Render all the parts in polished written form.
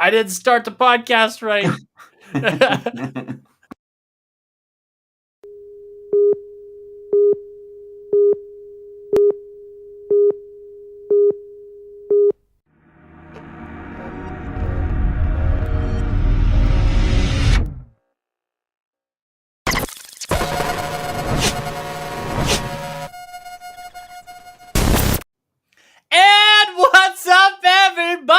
I didn't start the podcast right. And what's up, everybody?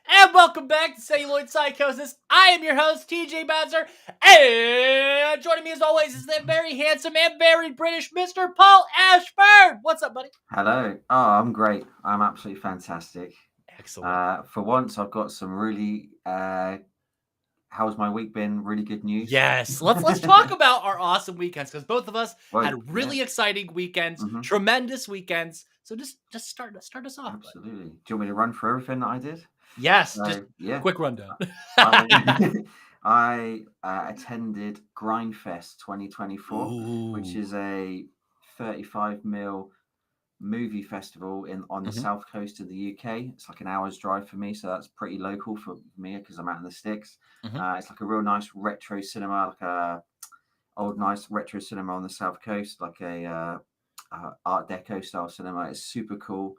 And welcome back to Celluloid Psychosis. I am your host, TJ Bowser, and joining me as always is the very handsome and very British Mr. Paul Ashford. What's up, buddy? Hello. Oh, I'm great. I'm absolutely fantastic. Excellent. For once, I've got some really. How's my week been? Really good news. Yes, let's talk about our awesome weekends because both of us Well, had really exciting weekends, Mhm. tremendous weekends. So just start us off. Bud. Absolutely. Do you want me to run through everything that I did? Yes, just Yeah. quick rundown. I attended Grindfest 2024, which Ooh. is a 35 mil movie festival on the Mhm. south coast of the UK. It's like an hour's drive for me, so that's pretty local for me because I'm out in the sticks. Mhm. It's like a real nice retro cinema, like a old nice retro cinema on the south coast, like a Art Deco style cinema. It's super cool.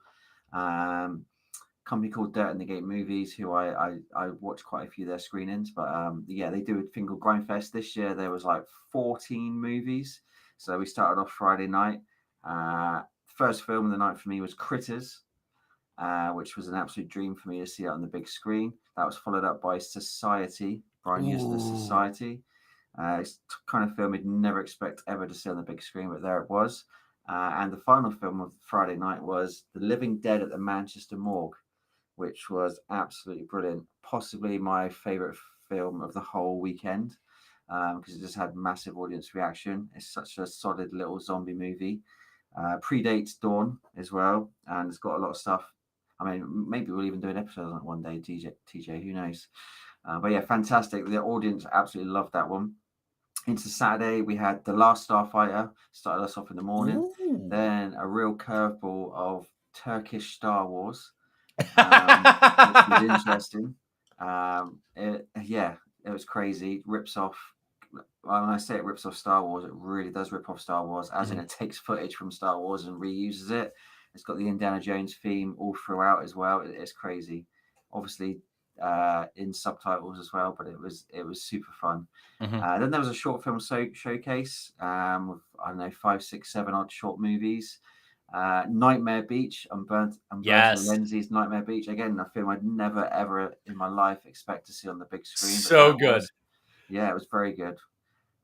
Company called Dirt in the Gate Movies, who I watched quite a few of their screenings, but yeah, they do a thing called Grindfest. This year there was like 14 movies, so we started off Friday night. First film of the night for me was Critters, which was an absolute dream for me to see it on the big screen. That was followed up by Society, Brian Usler's Ooh. Society. It's kind of film you'd never expect ever to see on the big screen, but there it was. And the final film of Friday night was The Living Dead at the Manchester Morgue, which was absolutely brilliant. Possibly my favorite film of the whole weekend because it just had massive audience reaction. It's such a solid little zombie movie. Predates Dawn as well, and it's got a lot of stuff. I mean, maybe we'll even do an episode on it one day, TJ, who knows? But yeah, fantastic. The audience absolutely loved that one. Into Saturday, we had The Last Starfighter, started us off in the morning. Ooh. Then a real curveball of Turkish Star Wars, which was interesting. It was crazy. Rips off. Well, when I say it rips off Star Wars, it really does rip off Star Wars, as in it takes footage from Star Wars and reuses it. It's got the Indiana Jones theme all throughout as well. It's crazy. Obviously, in subtitles as well, but it was super fun. Then there was a short film showcase with, I don't know, 5, 6, 7 odd short movies. Nightmare Beach, Umberto Yes. Lenzi's Nightmare Beach. Again, a film I'd never ever in my life expect to see on the big screen. But So good. Yeah, it was very good.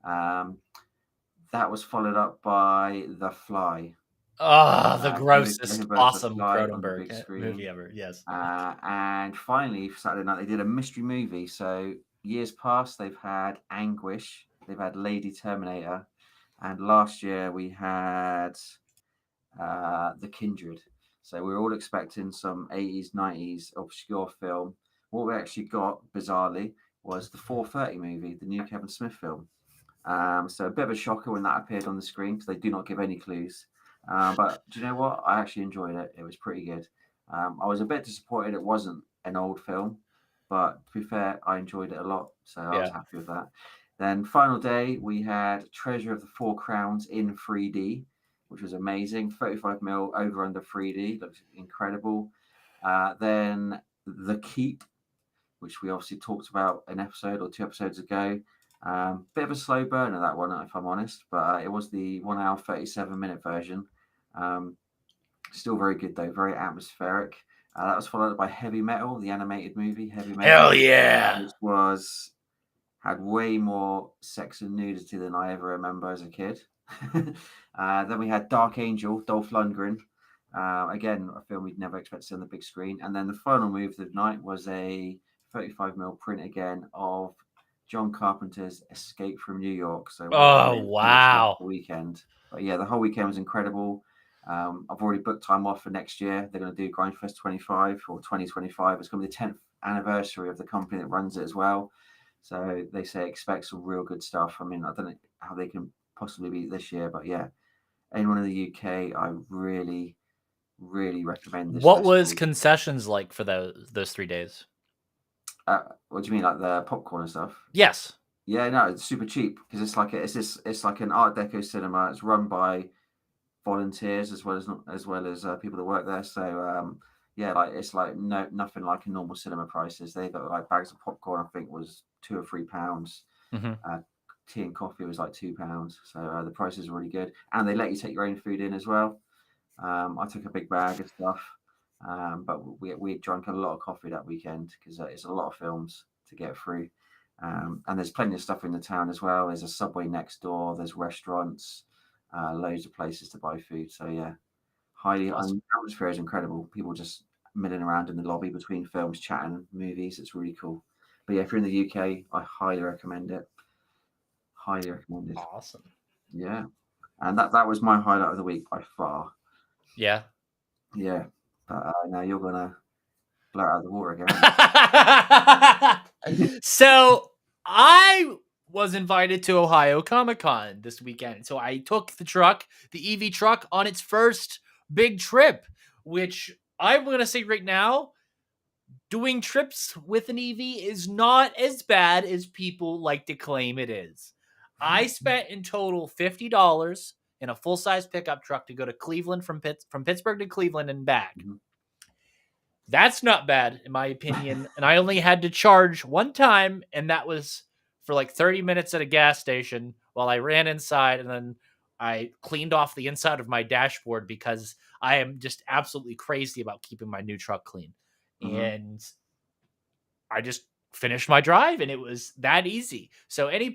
That was followed up by The Fly. The grossest, Glenn Close's awesome The Fly on the Cronenberg big screen. movie ever. Yes. And finally, for Saturday night, they did a mystery movie. So years past, they've had Anguish, they've had Lady Terminator, and last year we had The Kindred. So we were all expecting some 80s, 90s obscure film. What we actually got, bizarrely, was the 4:30 movie, the new Kevin Smith film. So a bit of a shocker when that appeared on the screen because they do not give any clues. But do you know what? I actually enjoyed it. It was pretty good. I was a bit disappointed it wasn't an old film, but to be fair, I enjoyed it a lot. So I was happy with that. Then final day, we had Treasure of the Four Crowns in 3D, which was amazing. 35 mil over under 3D, looks incredible. Then The Keep, which we obviously talked about an episode or 2 episodes ago. Bit of a slow burner, that one, if I'm honest, but it was the 1 hour 37-minute version. Still very good though, very atmospheric. That was followed up by Heavy Metal, the animated movie Heavy Metal. Hell yeah! Which had way more sex and nudity than I ever remember as a kid. Then we had Dark Angel, Dolph Lundgren. Again, a film we'd never expect to see on the big screen. And then the final move of the night was a 35 mil print again of John Carpenter's Escape from New York. So wow, the weekend. But yeah, the whole weekend was incredible. I've already booked time off for next year. They're going to do Grindfest 25 or 2025. It's going to be the 10th anniversary of the company that runs it as well. So they say expect some real good stuff. I mean, I don't know how they can possibly beat this year, but yeah, anyone in the UK, I really recommend this. What was concessions like for those 3 days? What do you mean, like the popcorn and stuff? Yes. Yeah, no, it's super cheap because it's like an Art Deco cinema. It's run by volunteers as well as people that work there. So yeah, like it's like nothing like a normal cinema prices. They got like bags of popcorn. I think was £2 or £3. Mm-hmm. Tea and coffee was like £2. So the prices are really good, and they let you take your own food in as well. I took a big bag of stuff, but we drank a lot of coffee that weekend because it's a lot of films to get through. And there's plenty of stuff in the town as well. There's a Subway next door. There's restaurants, loads of places to buy food. So yeah, Awesome. and the atmosphere is incredible. People just milling around in the lobby between films, chatting movies. It's really cool. But yeah, if you're in the UK, I highly recommend it. Highly recommended. Awesome. Yeah, and that was my highlight of the week by far. Yeah. Yeah, but now you're gonna blow it out of the water again. So I was invited to Ohio Comic Con this weekend. So I took the EV truck, on its first big trip, which I'm going to say right now, doing trips with an EV is not as bad as people like to claim it is. I spent in total $50 in a full-size pickup truck to go to Cleveland from Pittsburgh to Cleveland and back. Mhm. That's not bad, in my opinion. And I only had to charge one time, and that was for like 30 minutes at a gas station while I ran inside, and then I cleaned off the inside of my dashboard because I am just absolutely crazy about keeping my new truck clean. Mhm. And I just finished my drive, and it was that easy. So any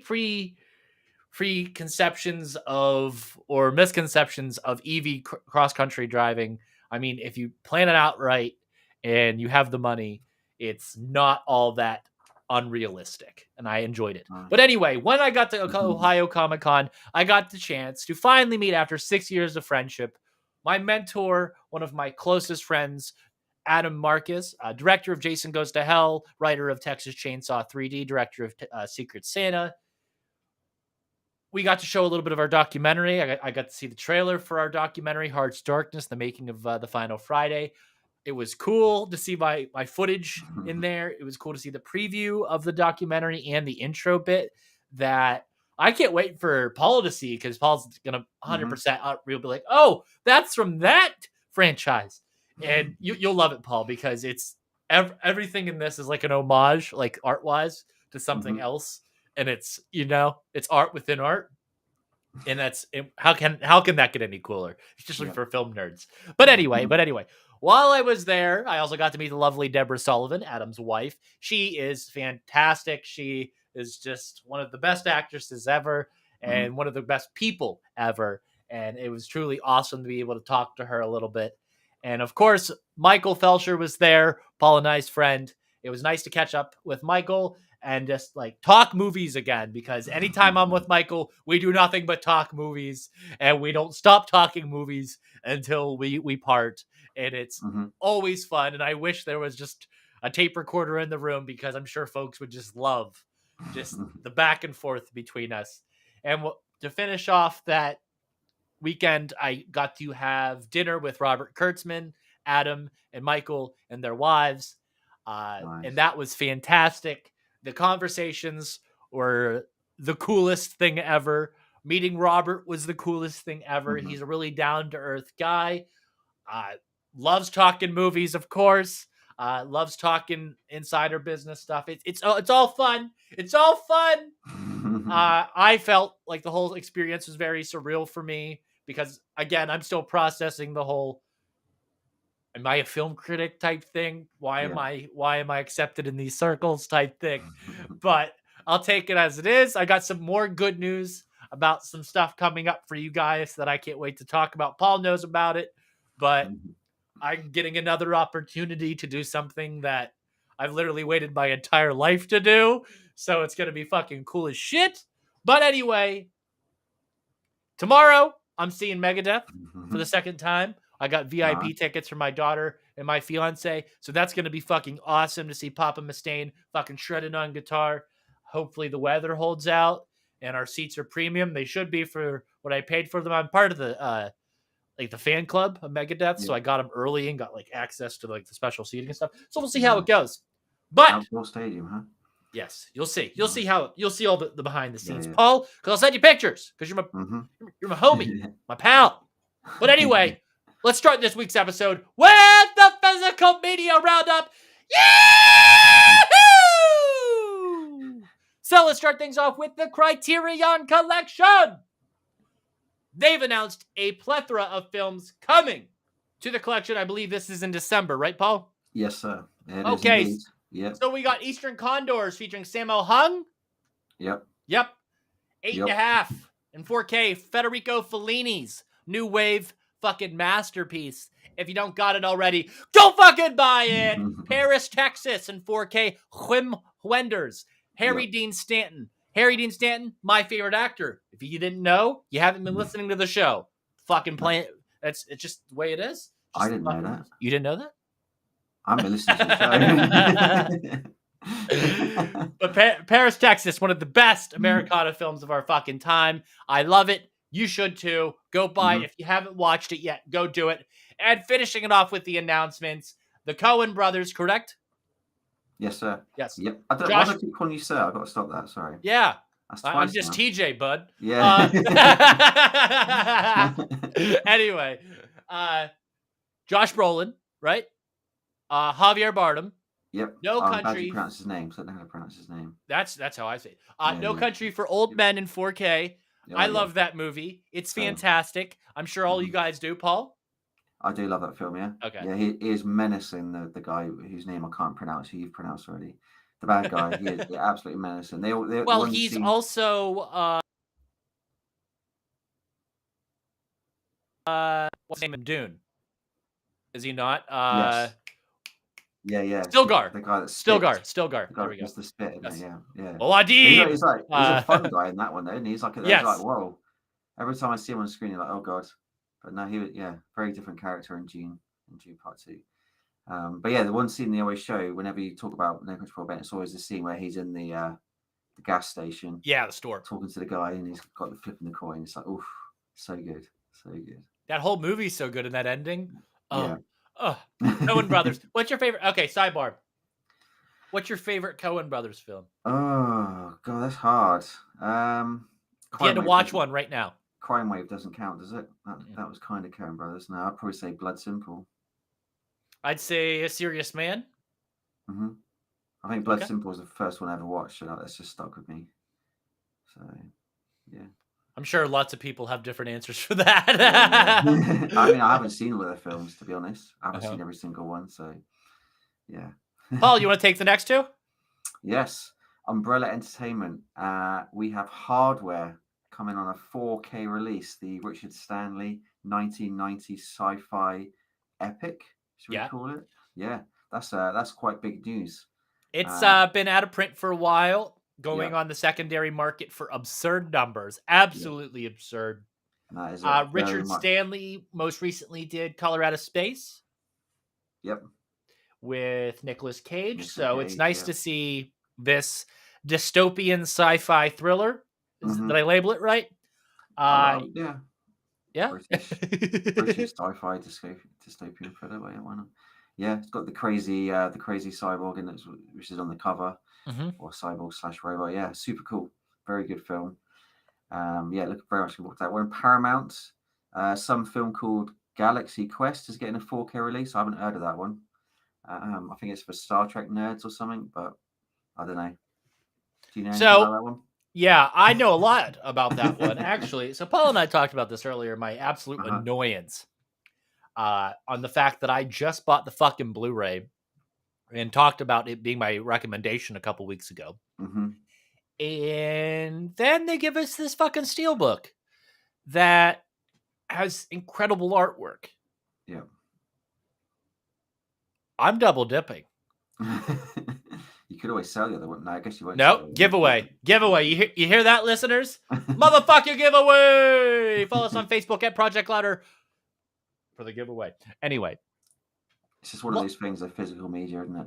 preconceptions of or misconceptions of EV cross country driving, I mean, if you plan it out right and you have the money, it's not all that unrealistic, and I enjoyed it. Nice. But anyway, when I got to Mhm. Ohio Comic Con, I got the chance to finally meet, after 6 years of friendship, my mentor, one of my closest friends, Adam Marcus, director of Jason Goes to Hell, writer of Texas Chainsaw 3D, director of Secret Santa. We got to show a little bit of our documentary. I got to see the trailer for our documentary, Heart's Darkness, the making of The Final Friday. It was cool to see my footage in there. It was cool to see the preview of the documentary and the intro bit that I can't wait for Paul to see, because Paul's going to 100% be like, oh, that's from that franchise. And you'll love it, Paul, because it's everything in this is like an homage, like art-wise, to something Mhm. else. And it's, it's art within art. And how can that get any cooler? Especially Yeah. for film nerds. But anyway, while I was there, I also got to meet the lovely Deborah Sullivan, Adam's wife. She is fantastic. She is just one of the best actresses ever, Mhm. and one of the best people ever. And it was truly awesome to be able to talk to her a little bit. And of course, Michael Felsher was there, Paul and I's friend. It was nice to catch up with Michael and just like talk movies again, because anytime I'm with Michael, we do nothing but talk movies, and we don't stop talking movies until we part. And it's Mhm. always fun. And I wish there was just a tape recorder in the room, because I'm sure folks would just love just the back and forth between us. And to finish off that weekend, I got to have dinner with Robert Kurtzman, Adam, and Michael and their wives. And Nice. that was fantastic. The conversations were the coolest thing ever. Meeting Robert was the coolest thing ever. Mhm. He's a really down to earth guy. Uh, Loves talking movies, of course. Loves talking insider business stuff. It's all fun. It's all fun. I felt like the whole experience was very surreal for me, because again, I'm still processing the whole "am I a film critic" type thing. Yeah. Why am I accepted in these circles type thing? But I'll take it as it is. I got some more good news about some stuff coming up for you guys that I can't wait to talk about. Paul knows about it, but Mhm. I'm getting another opportunity to do something that I've literally waited my entire life to do. So it's going to be fucking cool as shit. But anyway, tomorrow I'm seeing Megadeth for the Mhm. second time. I got VIP Nice. tickets for my daughter and my fiance. So that's going to be fucking awesome to see Papa Mustaine fucking shredding on guitar. Hopefully the weather holds out and our seats are premium. They should be for what I paid for them. I'm part of the fan club of Megadeth, Yeah. so I got them early and got like access to like the special seating and stuff. So we'll see how it Nice. goes. But outdoor stadium, huh? yes, you'll see. You'll see all the behind the scenes, Yeah. Paul. Because I'll send you pictures. Because you're my homie, my pal. But anyway, let's start this week's episode with the physical media roundup. Yahoo! So let's start things off with the Criterion Collection. They've announced a plethora of films coming to the collection. I believe this is in December, right, Paul? Yes, sir. It is Okay. indeed. Yep. So we got Eastern Condors featuring Sammo Hung. Yep. 8.5 in 4K. Federico Fellini's new wave fucking masterpiece. If you don't got it already, go fucking buy it. Paris, Texas in 4K. Wim Wenders. Harry Dean Stanton. Harry Dean Stanton, my favorite actor. If you didn't know, you haven't been listening to the show. Fucking playing. It's just the way it is. I didn't know that. You didn't know that? I'm listening to the show. But Paris, Texas, one of the best Americana films of our fucking time. I love it. You should too. Go buy it. If you haven't watched it yet, go do it. And finishing it off with the announcements, the Coen brothers, correct? Yes, sir. Yes. Yep. Why do I keep calling you sir? I've got to stop that. Sorry. Yeah. That's I'm just now. TJ, bud. Yeah. Anyway, Josh Brolin, right? Javier Bardem. Yep. No I'm glad Country. you pronounce his name, because I don't know how to pronounce his name. That's how I say it. No Country for Old Men in 4K. I love that movie. It's fantastic. I'm sure all you guys do, Paul. I do love that film, yeah. Okay. Yeah, he is menacing, the guy whose name I can't pronounce, who you've pronounced already. The bad guy. He is absolutely menacing. Well, he's also what's his name in Dune? Is he not? Yes. Yeah. Stilgar. The guy that's Stilgar. There we go. Just the spit, isn't it? Yeah. Oladib! He's a fun guy in that one, though, and he's like, Yes. like, whoa. Every time I see him on screen, you're like, oh god. But no, he was very different character in Dune Part 2. But yeah, the one scene they always show whenever you talk about No Country for Old Men, it's always the scene where he's in the gas station. Yeah, the store. Talking to the guy, and he's got the flipping the coin. It's like, oof, so good. That whole movie's so good in that ending. Yeah. Coen Brothers. What's your favorite? Okay, sidebar. What's your favorite Coen Brothers film? Oh god, that's hard. You had to watch one right now. Crime Wave doesn't count, does it? That was kind of Coen Brothers. No, I'd probably say Blood Simple. I'd say A Serious Man. I think Blood Simple was the first one I ever watched, so that's just stuck with me. So, yeah. I'm sure lots of people have different answers for that. I mean, I haven't seen all their films, to be honest. I haven't seen every single one, so yeah. Paul, you want to take the next two? Yes. Umbrella Entertainment. We have Hardware coming on a 4K release, the Richard Stanley 1990 sci-fi epic, should we call it? Yeah, that's quite big news. It's been out of print for a while. Going on the secondary market for absurd numbers. Absolutely absurd. That is Richard Stanley most recently did Color Out of Space. Yep. With Nicolas Cage. It's nice to see this dystopian sci-fi thriller. Did I label it right? Yeah. British sci-fi dystopian thriller. Why not? Yeah, it's got the crazy cyborg in it, which is on the cover. Or cyborg / robot. Yeah, super cool. Very good film. Looking very much forward to that one. Paramount, some film called Galaxy Quest is getting a 4K release. I haven't heard of that one. I think it's for Star Trek nerds or something, but I don't know. Do you know anything about that one? Yeah, I know a lot about that one, actually. So Paul and I talked about this earlier, my absolute annoyance on the fact that I just bought the fucking Blu-ray and talked about it being my recommendation a couple weeks ago. And then they give us this fucking steelbook that has incredible artwork. Yeah. I'm double dipping. You could always sell the other one. No, I guess you won't. No, giveaway. You hear that, listeners? Motherfucker giveaway! Follow us on Facebook at Project Louder for the giveaway. Anyway. It's just one of those things of physical media, isn't it?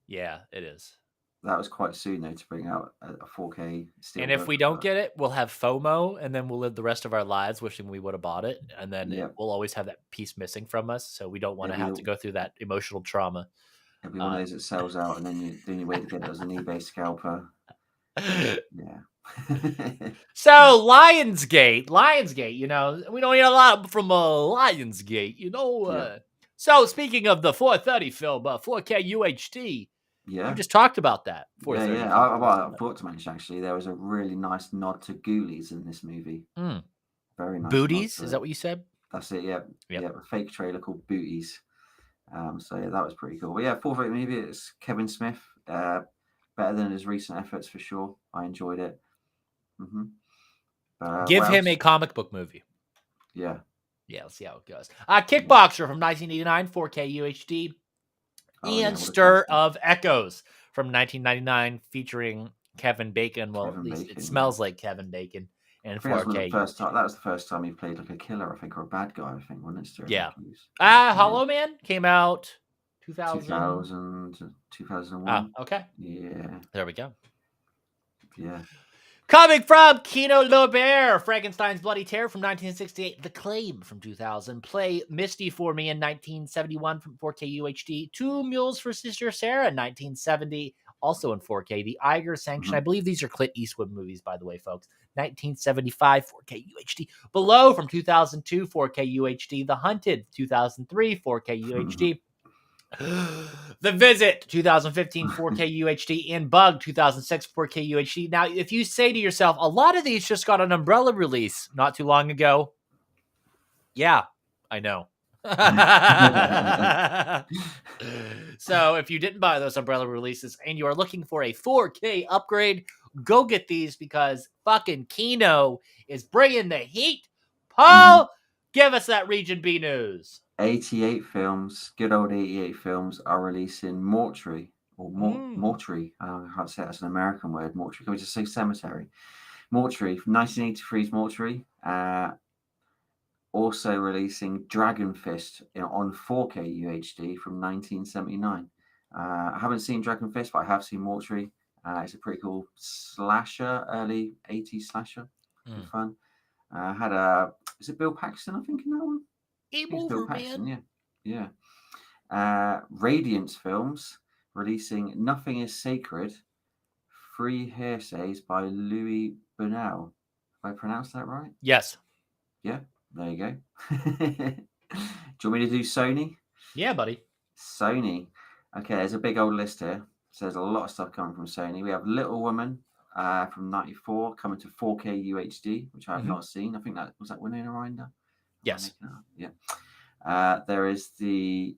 Yeah, it is. That was quite soon, though, to bring out a 4K steelbook. And if we don't get it, we'll have FOMO, and then we'll live the rest of our lives wishing we would have bought it. And then we'll always have that piece missing from us, so we don't want to have to go through that emotional trauma. It'll be one of those that sells out, and then you wait to get it as an eBay scalper. Yeah. So Lionsgate, we don't hear a lot from Lionsgate, Yeah. So speaking of the 430 film, 4K UHD, Yeah. you just talked about that Yeah, 430 yeah. film. I forgot to mention actually, there was a really nice nod to Ghoulies in this movie. Mm. Very nice nod Booties, to is it. that what you said? That's it. Yeah, Yep. yeah. A fake trailer called Booties. So yeah, that was pretty cool. But yeah, 430 movie. It's Kevin Smith. Better than his recent efforts for sure. I enjoyed it. Give What him a else? comic book movie. Yeah. Yeah, let's see how it goes. Kickboxer from 1989, 4K UHD. Oh yeah, And what a Stir classic. of Echoes from 1999, featuring Kevin Bacon. Well, Kevin at least it Bacon, smells like Kevin Bacon. And I think that was one of 4K the first UHD. time. That was the first time he played like a killer, I think, or a bad guy. I think, wasn't it? Stir of Yeah. Echoes. Hollow Man came out 2000. 2001. Okay. Yeah. There we go. Yeah. Coming from Kino Lorber, Frankenstein's Bloody Terror from 1968, The Claim from 2000, Play Misty for Me in 1971 from 4K UHD, Two Mules for Sister Sarah in 1970, also in 4K, The Eiger Sanction. I believe these are Clint Eastwood movies, by the way, folks. 1975, 4K UHD. Below from 2002, 4K UHD, The Hunted, 2003, 4K UHD. The Visit 2015 4K UHD and Bug 2006 4K UHD. Now, if you say to yourself, a lot of these just got an umbrella release not too long ago. Yeah, I know. So if you didn't buy those umbrella releases and you are looking for a 4K upgrade, go get these because fucking Kino is bringing the heat. Paul, give us that Region B news. 88 films, good old 88 films are releasing Mortuary or Mortuary. I can't say that's an American word. Mortuary. Can we just say cemetery? Mortuary from 1983's Mortuary. Also releasing Dragon Fist on 4K UHD from 1979. I haven't seen Dragon Fist, but I have seen Mortuary. It's a pretty cool slasher, early 80s slasher. Good fun. Is it Bill Paxton, I think, in that one? Game It's Bill over, Paxton, man. yeah. Radiance Films releasing Nothing is Sacred, Free Hearsays by Louis Burnell. Have I pronounced that right? Yes. Yeah, there you go. Do you want me to do Sony? Yeah, buddy. Sony. Okay, there's a big old list here. So there's a lot of stuff coming from Sony. We have Little Woman from 94 coming to 4K UHD, which I have not seen. I think that was that Winona Ryder. Yes. Yeah. There is the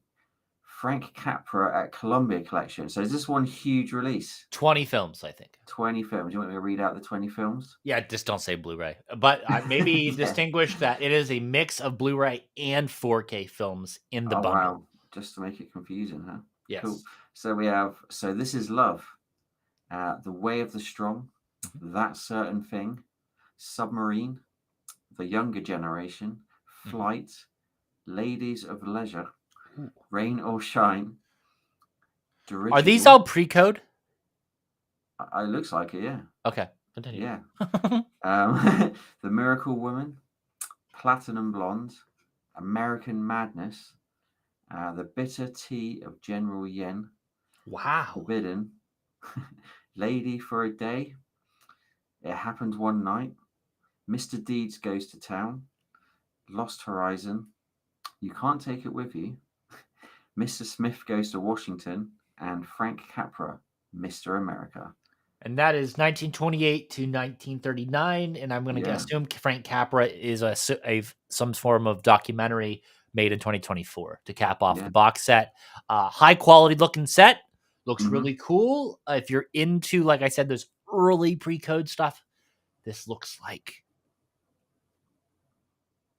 Frank Capra at Columbia Collection. So is this one huge release? 20 films, I think. 20 films. Do you want me to read out the 20 films? Yeah, just don't say Blu-ray. But maybe Yeah. distinguish that it is a mix of Blu-ray and 4K films in the bundle. Wow. Just to make it confusing, huh? Yes. Cool. So we have So This Is Love, The Way of the Strong, That Certain Thing, Submarine, The Younger Generation, Flight, Ladies of Leisure, Rain or Shine. Dirigible. Are these all pre-code? It looks like it, yeah. Okay, continue. Yeah. The Miracle Woman, Platinum Blonde, American Madness, The Bitter Tea of General Yen. Wow. Forbidden, Lady for a Day, It Happened One Night, Mr. Deeds Goes to Town, Lost Horizon, You Can't Take It With You, Mr. Smith Goes to Washington, and Frank Capra, Mr. America. And that is 1928 to 1939, and I'm going to assume Frank Capra is some form of documentary made in 2024 to cap off the box set. High quality looking set, looks really cool. If you're into, like I said, those early pre-code stuff, this looks like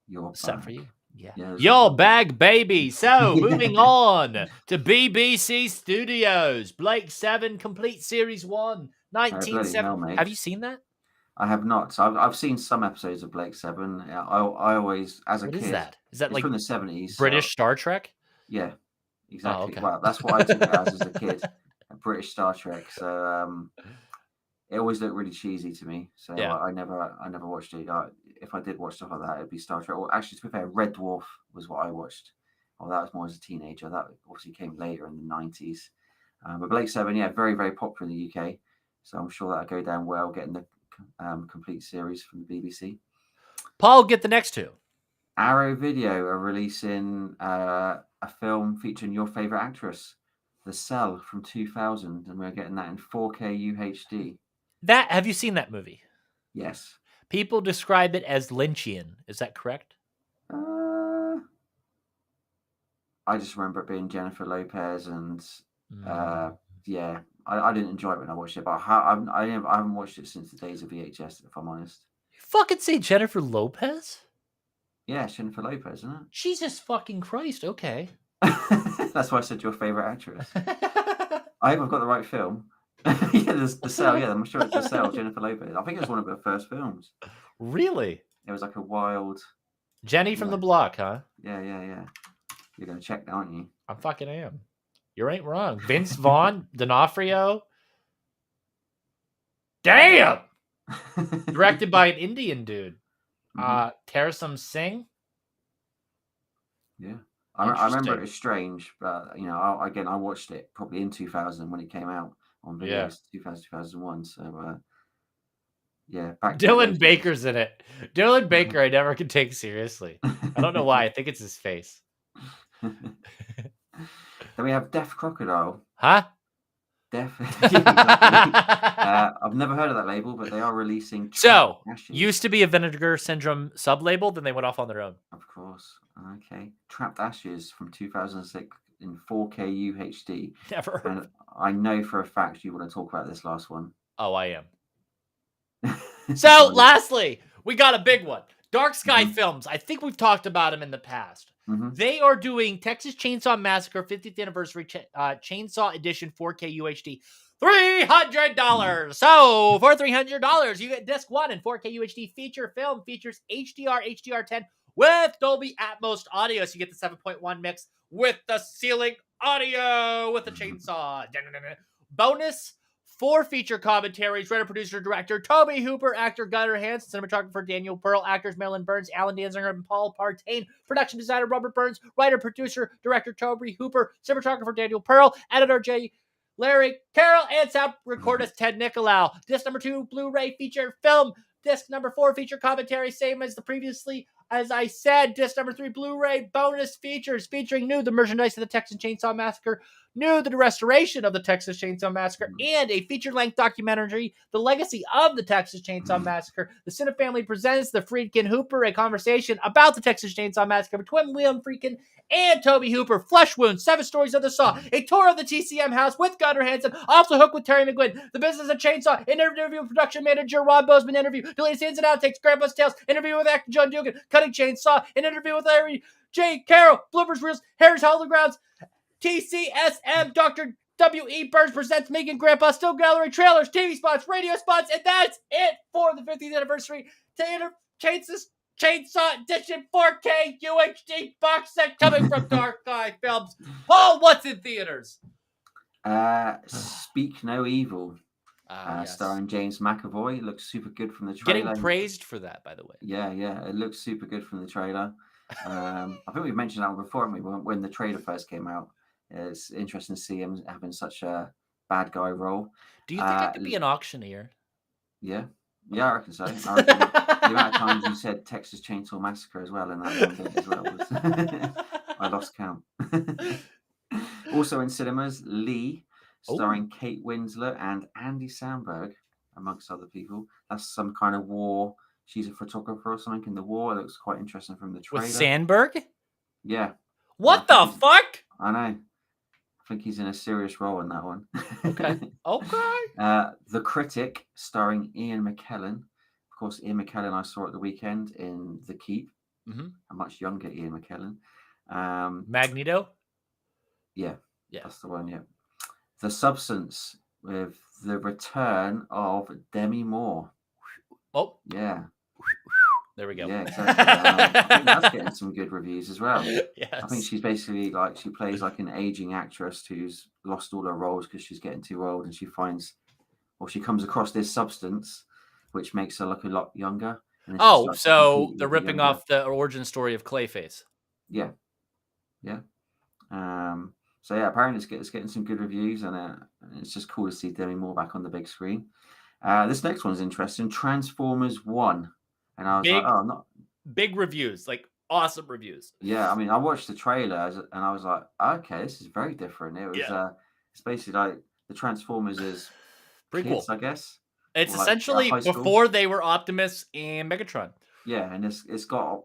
your set for you. Yeah. Your bag, baby. So, moving on to BBC Studios. Blake 7, Complete Series 1, 1970. Have you seen that? I have not. So I've seen some episodes of Blake 7. I always, as a kid. What is that? Is that like from the 70s? British Star Trek? Yeah, exactly. Oh, okay. Well, that's what I took it as a kid. A British Star Trek. So it always looked really cheesy to me. So I never watched it. If I did watch stuff like that, it'd be Star Trek. Or actually, to be fair, Red Dwarf was what I watched Well, that was more as a teenager. That obviously came later in the 90s. But Blake Seven, yeah, very, very popular in the UK. So I'm sure that'll go down well, getting the complete series from the BBC. Paul, get the next two. Arrow Video are releasing a film featuring your favourite actress, The Cell from 2000, and we're getting that in 4K UHD. Have you seen that movie? Yes. People describe it as Lynchian. Is that correct? I just remember it being Jennifer Lopez, and yeah, I didn't enjoy it when I watched it, but I haven't watched it since the days of VHS, if I'm honest. You fucking say Jennifer Lopez? Yeah, it's Jennifer Lopez, isn't it? Jesus fucking Christ, okay. That's why I said your favourite actress. I hope I've got the right film. Yeah, The Cell, yeah, I'm sure it's The Cell, Jennifer Lopez. I think it was one of her first films. Really? It was like a wild... Jenny from the block, huh? Yeah. You're going to check, aren't you? I fucking am. You ain't wrong. Vince Vaughn, D'Onofrio. Damn! Directed by an Indian dude. Tarsum Singh. Yeah. I remember it was strange, but, I watched it probably in 2000 when it came out on videos, 2000, 2001. So, yeah. Dylan Baker's in it. Dylan Baker, I never can take seriously. I don't know why. I think it's his face. Then we have Deaf Crocodile. Huh? Deaf. I've never heard of that label, but they are releasing. Used to be a Vinegar Syndrome sub-label, then they went off on their own. Of course. Okay. Trapped Ashes from 2006 in 4K UHD. Never heard. And I know for a fact you want to talk about this last one. Oh, I am. So, lastly, we got a big one. Dark Sky Films. I think we've talked about them in the past. They are doing Texas Chainsaw Massacre 50th Anniversary Chainsaw Edition 4K UHD. $300. So, for $300, you get disc 1 in 4K UHD feature film. Features HDR10 with Dolby Atmos audio. So, you get the 7.1 mix with the ceiling audio with the chainsaw. Bonus 4 feature commentaries, writer, producer, director Toby Hooper, actor Gunnar Hansen, cinematographer Daniel Pearl, actors Marilyn Burns, Alan Danziger, and Paul Partain, production designer Robert Burns, writer, producer, director Toby Hooper, cinematographer Daniel Pearl, editor J. Larry Carroll, and sound recordist Ted Nicolau. Disc number 2, Blu-ray feature film. Disc number 4, feature commentary, same as the previously. As I said, disc number 3, Blu-ray bonus features featuring new the merchandise of the Texas Chainsaw Massacre, new the restoration of the Texas Chainsaw Massacre, and a feature-length documentary, The Legacy of the Texas Chainsaw Massacre. The Cine Family presents the Friedkin Hooper, a conversation about the Texas Chainsaw Massacre between William Friedkin and Toby Hooper. Flesh Wounds, 7 Stories of the Saw, a tour of the TCM house with Gunnar Hansen, also hooked with Terry McGuinn, The Business of Chainsaw, an interview with production manager Ron Bozeman, interview, deleted ins and outtakes, Grandpa's Tales, interview with actor John Dugan, Cutting Chainsaw, an interview with Larry J. Carroll, Bloopers Reels, Harry's Hologrounds, TCSM, Dr. W.E. Burns presents Megan Grandpa, Still Gallery, trailers, TV spots, radio spots, and that's it for the 50th anniversary Chainsaw Edition 4K UHD box set coming from Dark Sky Films. Paul, what's in theaters? Speak No Evil, starring James McAvoy. It looks super good from the trailer. Getting praised for that, by the way. Yeah, it looks super good from the trailer. I think we've mentioned that before, haven't we? When the trailer first came out. It's interesting to see him having such a bad guy role. Do you think I could be an auctioneer? Yeah, I reckon so. I reckon the amount of times you said Texas Chainsaw Massacre as well, and that one bit as well was I lost count. Also in cinemas, Lee, starring Kate Winslet and Andy Samberg, amongst other people. That's some kind of war. She's a photographer or something in the war. It looks quite interesting from the trailer. With Sandberg? Yeah. What the fuck? I know. I think he's in a serious role in that one. Okay. The Critic, starring Ian McKellen. Of course, Ian McKellen I saw at the weekend in The Keep. A much younger Ian McKellen. Magneto? Yeah, that's the one, yeah. The Substance, with the return of Demi Moore. Oh. Yeah. There we go. Yeah, exactly. I think that's getting some good reviews as well. Yes. I think she's basically she plays like an aging actress who's lost all her roles because she's getting too old, and she comes across this substance which makes her look a lot younger. So they're ripping off the origin story of Clayface. Yeah. So yeah, apparently it's getting some good reviews, and it's just cool to see Demi Moore back on the big screen. This next one's interesting. Transformers 1. And I was like, Big, oh, not. big reviews, like awesome reviews. Yeah, I mean, I watched the trailer and I was like, okay, this is very different. Yeah. It's basically like the Transformers as Prequel. kids, I guess, It's or like essentially high school. before they were Optimus and Megatron. Yeah, and it's got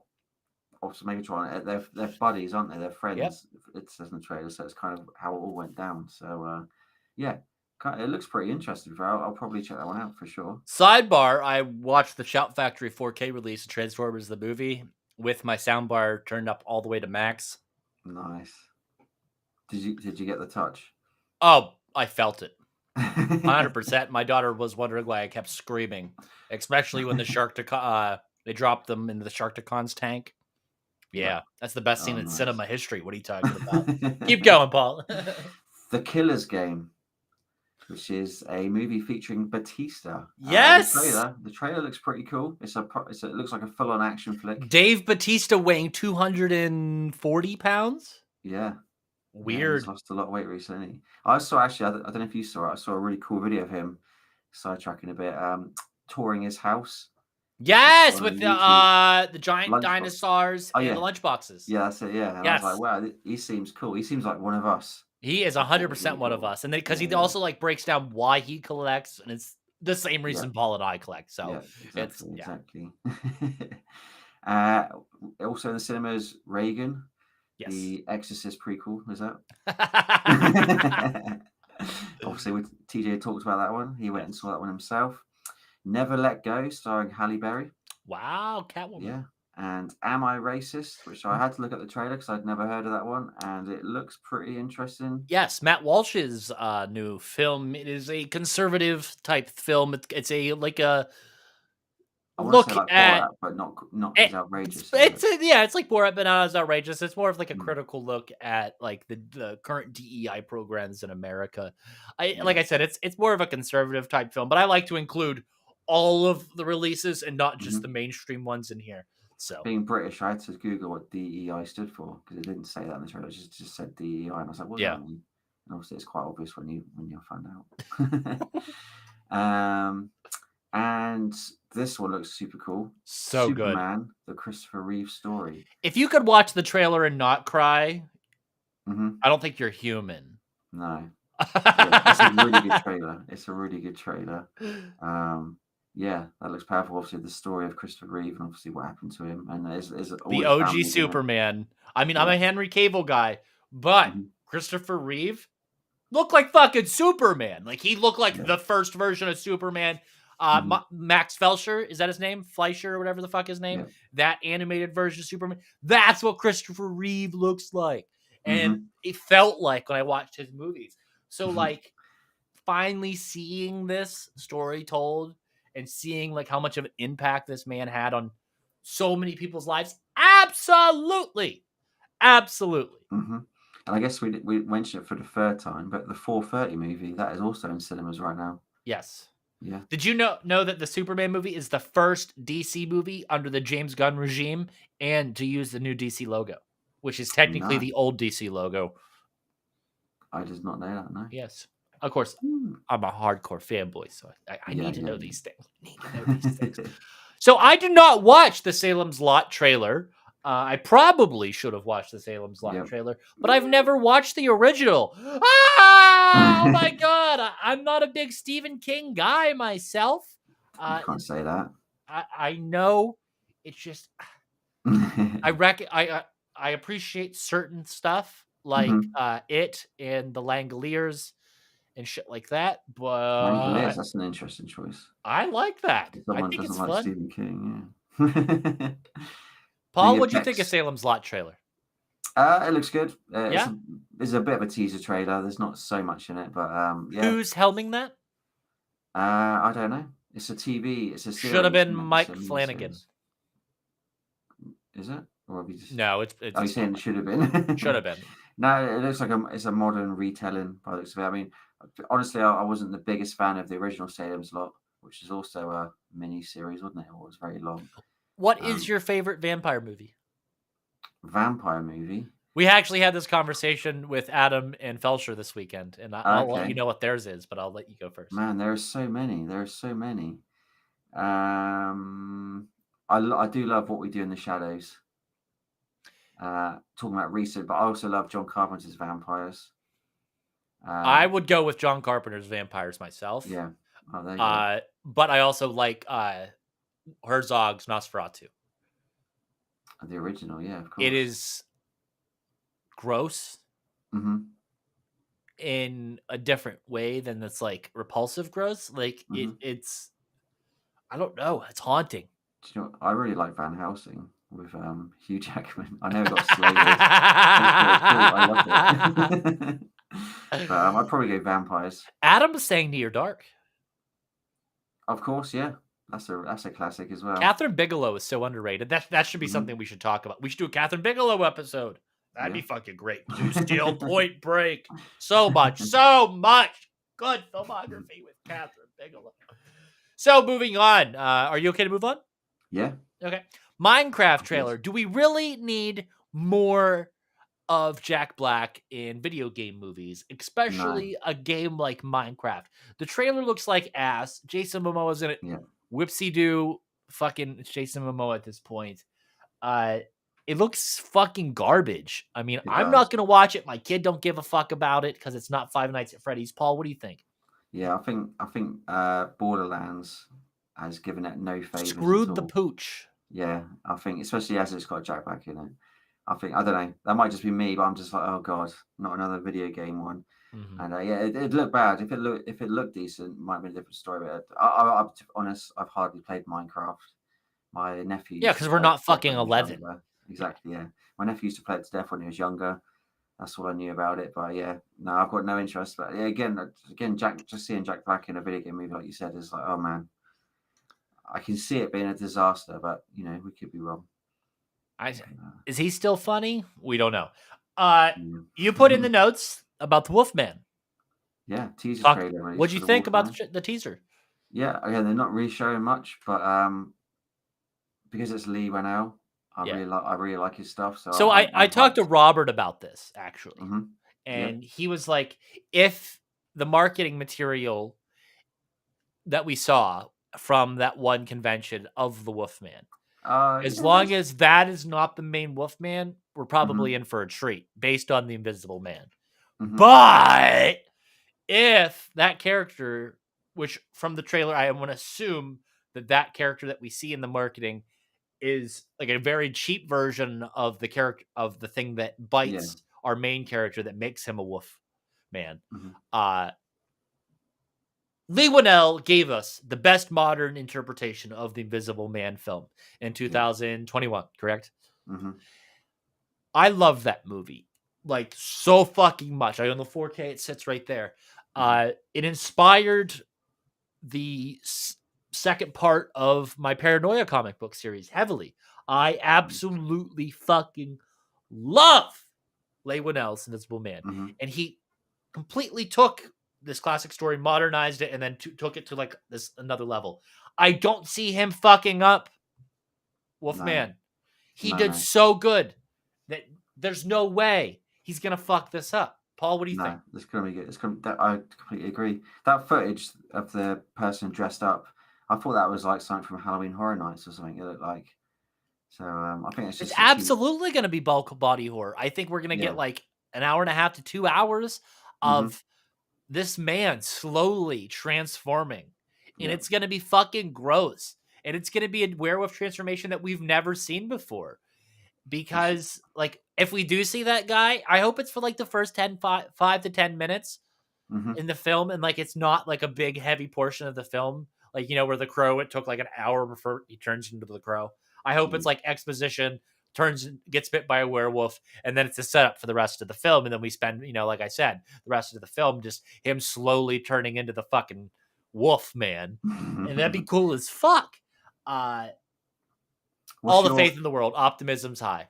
obviously Megatron. They're buddies, aren't they? They're Yep. friends. It says in the trailer, so it's kind of how it all went down. So yeah, it looks pretty interesting. I'll probably check that one out for sure. Sidebar, I watched the Shout Factory 4K release of Transformers the movie with my soundbar turned up all the way to max. Nice. Did you get the touch? Oh, I felt it. 100%. My daughter was wondering why I kept screaming, especially when the they dropped them into the Sharkticons tank. Yeah, that's the best scene in nice. cinema history. What are you talking about? Keep going, Paul. The Killer's Game, which is a movie featuring Batista. Yes. The trailer looks pretty cool. It looks like a full-on action flick. Dave Batista weighing 240 pounds. Yeah. Weird. Yeah, he's lost a lot of weight recently. I saw actually. I don't know if you saw it. I saw a really cool video of him sidetracking a bit, touring his house. Yes, with the giant Lunchbox. dinosaurs and the lunchboxes. Yeah, that's it. Yeah, and yes. I was like, wow, he seems cool. He seems like one of us. He is 100% one of us, and because he also like breaks down why he collects, and it's the same reason Paul and I collect. So exactly. Also in the cinemas, Reagan. Yes. The Exorcist prequel, is that? Obviously, TJ talked about that one. He went and saw that one himself. Never Let Go, starring Halle Berry. Wow, Catwoman. Yeah. And Am I Racist, which I had to look at the trailer because I'd never heard of that one, and it looks pretty interesting. Yes, Matt Walsh's new film. It is a conservative type film. It's a look like at Borat, but not as outrageous. It's like Borat, but not as outrageous. It's more of like a critical look at like the current DEI programs in America. Like I said, it's more of a conservative type film, but I like to include all of the releases and not just the mainstream ones in here. So being British, I had to Google what DEI stood for because it didn't say that in the trailer. It just said DEI, and I was like, "What does that mean?" And obviously, it's quite obvious when you find out. And this one looks super cool. So Superman, good. the Christopher Reeve story. If you could watch the trailer and not cry, I don't think you're human. No. It's a really good trailer. It's a really good trailer. Yeah, that looks powerful. Obviously, the story of Christopher Reeve and obviously what happened to him. And there's the OG Superman. I mean, I'm a Henry Cavill guy, but Christopher Reeve looked like fucking Superman. Like, he looked like the first version of Superman. Max Fleischer, is that his name? Fleischer or whatever the fuck his name? Yeah. That animated version of Superman. That's what Christopher Reeve looks like. And it felt like when I watched his movies. So, like, finally seeing this story told and seeing, like, how much of an impact this man had on so many people's lives. Absolutely. Absolutely. And I guess we mentioned it for the third time, but the 4:30 movie, that is also in cinemas right now. Yes. Yeah. Did you know that the Superman movie is the first DC movie under the James Gunn regime and to use the new DC logo, which is technically the old DC logo? I did not know that, no. Yes. Of course, I'm a hardcore fanboy, so I need to know these things. So I did not watch the Salem's Lot trailer. I probably should have watched the Salem's Lot trailer, but I've never watched the original. Oh my God. I'm not a big Stephen King guy myself. You can't say that. I know. It's just, I appreciate certain stuff like It and the Langoliers and shit like that, but Langoliers, that's an interesting choice. I like that. Someone I think doesn't it's like fun. Stephen King, yeah. Paul, what do you think of Salem's Lot trailer? It looks good. There's a bit of a teaser trailer. There's not so much in it, but yeah. Who's helming that? I don't know. It's a TV. It's a series. Should have been Mike Flanagan. Is it? Or have you just... No, it's. Oh, you're saying it should have been. Should have been. No, it looks like it's a modern retelling by the looks of it. I mean, honestly, I wasn't the biggest fan of the original Salem's Lot, which is also a mini series, wasn't it? It was very long. What is your favorite vampire movie? Vampire movie? We actually had this conversation with Adam and Felsher this weekend, and I'll let you Okay. know what theirs is, but I'll let you go first. Man, there are so many. There are so many. I do love What We Do in the Shadows. Talking about recent, but I also love John Carpenter's Vampires. I would go with John Carpenter's Vampires myself. Yeah. Oh, there you go. But I also like Herzog's Nosferatu. The original, yeah, of It course. is gross Mm-hmm. in a different way than it's like repulsive gross. Like Mm-hmm. it's I don't know, it's haunting. Do you know what? I really like Van Helsing with Hugh Jackman. I know it got slated. I just thought it was cool. I loved it. But I'd probably go Vampires. Adam saying Near Dark. Of course, yeah. That's a classic as well. Catherine Bigelow is so underrated. That should be Mhm. something we should talk about. We should do a Catherine Bigelow episode. That'd be Yeah. fucking great. Do Steel, Point Break. So much. Good filmography with Catherine Bigelow. So moving on. Are you okay to move on? Yeah. Okay. Minecraft Yes. trailer. Do we really need more of Jack Black in video game movies, especially a game like Minecraft? The trailer looks like ass. Jason Momoa's in it. Yeah. Whipsy do fucking it's Jason Momoa at this point. It looks fucking garbage. I mean, It I'm does. not gonna watch it. My kid don't give a fuck about it because it's not Five Nights at Freddy's. Paul, what do you think? Yeah, I think Borderlands has given it no favors at Screwed the all. pooch. Yeah, I think especially as it's got Jack Black in it. I don't know. That might just be me, but I'm just like, oh god, not another video game one. Mhm. And yeah, it looked bad. If it looked decent, it might be a different story. But I'm to be honest, I've hardly played Minecraft. My nephew Yeah, used to because we're play it not to death fucking when he was 11. younger. Exactly, yeah. My nephew used to play it to death when he was younger. That's all I knew about it. But yeah, no, I've got no interest. But yeah, again, just seeing Jack Black in a video game movie, like you said, is like, oh man, I can see it being a disaster. But we could be wrong. Is he still funny? We don't know. Yeah. You put in the notes about the Wolfman. Yeah, teaser Talk, trailer released what'd you for the think about Wolfman. the teaser? Yeah, again, they're not really showing much, but because it's Lee Wanell, Yeah. I really like his stuff. So, So I'm I talked to hyped. Robert about this actually, Yeah. and he was like, if the marketing material that we saw from that one convention of the Wolfman, as Yeah, long as that is not the main Wolfman, we're probably Mhm. in for a treat based on the Invisible Man. Mhm. But if that character, which from the trailer I am going to assume that character that we see in the marketing is like a very cheap version of the character of the thing that Yeah. bites our main character that makes him a wolf man. Mhm. Lee Winnell gave us the best modern interpretation of the Invisible Man film in 2021, correct? Mhm. I love that movie like so fucking much. I own the 4K; it sits right there. It inspired the second part of my Paranoia comic book series heavily. I absolutely fucking love Leigh Whannell's Invisible Man, Mhm. and he completely took this classic story, modernized it, and then took it to like this another level. I don't see him fucking up Wolfman. No. He No. did No. so good that there's no way he's gonna fuck this up. Paul, what do you think? No. It's gonna be good. I completely agree. That footage of the person dressed up, I thought that was like something from Halloween Horror Nights or something. It looked like. So I think it's It's just a cheap. absolutely gonna be bulk body horror. I think we're gonna get Yeah. like an hour and a half to 2 hours Mhm. of this man slowly transforming, and Yeah. it's gonna be fucking gross. And it's gonna be a werewolf transformation that we've never seen before. It's. Because like if we do see that guy, I hope it's for like the first 5 to 10 minutes Mhm. in the film, and like it's not like a big heavy portion of the film, like where the crow, it took like an hour before he turns into the crow. I hope Yeah. it's like exposition, gets bit by a werewolf, and then it's a setup for the rest of the film, and then we spend like I said, the rest of the film just him slowly turning into the fucking wolf man, and that'd be cool as fuck. What's All the your? faith in the world, optimism's high.